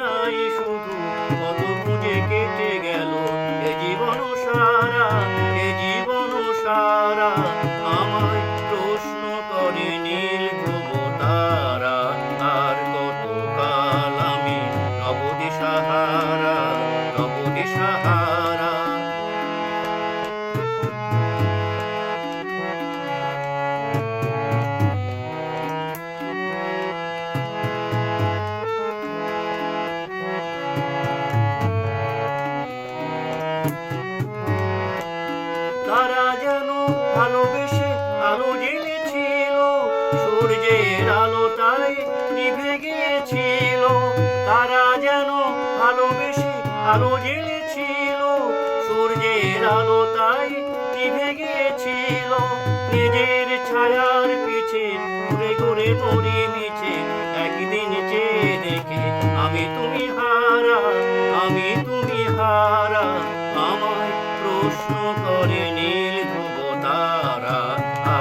নাই শুধু কত খুঁজে কেটে গেল এ জীবন সারা, এ জীবন সারা। আমায় প্রশ্ন করে নীল ধ্রুব তারা, আর কত কাল আমি রব দিশাহারা, রব দিশাহারা। তারা যেন ভালোবেসে আলো জ্বেলেছিল, সূর্যের আলো তাই নিভে গিয়েছিল। তারা যেন ভালোবেসে আলো জ্বেলেছিল, সূর্যের আলো তাই নিভে গিয়েছিল। নিজের ছায়ার পিছে ঘুরে ঘুরে মরি মিছে, একদিন চেয়ে দেখে আমি তুমি হারা, আমি তুমি হারা। আমায় প্রশ্ন করে নীল ধ্রুব তারা,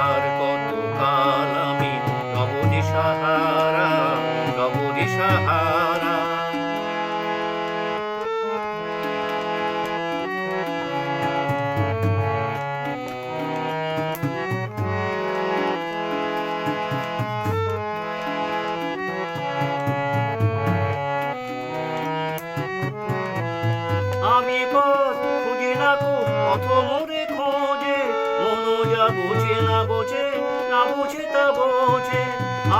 আর কত কাল আমি রব দিশাহারা, রব দিশাহারা। আমি পথ খুঁজি না কো পথ মোরে খোঁজে, মনো যা বোঝে না বোঝে, না বোঝে তা বোঝে।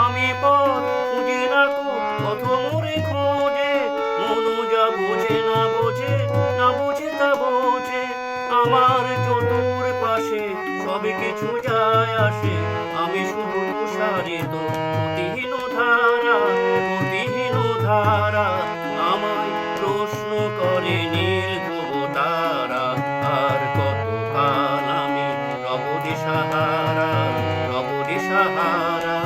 আমি পথ খুঁজি না কো পথ মোরে খোঁজে, মনো যা বোঝে না বোঝে, না বোঝে তা বোঝে। আমার চতুর পাশে সবে কিছু যায় আসে, আমি শুধু তুষারিত গতিহীন ধারা, গতিহীন ধারা। আমায় প্রশ্ন করে নীল ধ্রুব তারা, আর কত কাল আমি রব দিশাহারা, রব দিশাহারা।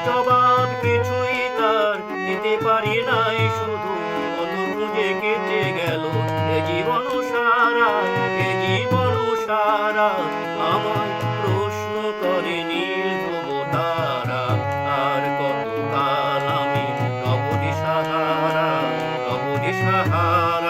জবাব কিছুই তার দিতে পারি নাই শুধু কত খুঁজে কেটে গেল এ জীবন সারা, এ জীবন সারা। আমায় প্রশ্ন করে নীল ধ্রুব তারা, আর কত কাল আমি রব দিশাহারা, রব দিশাহারা।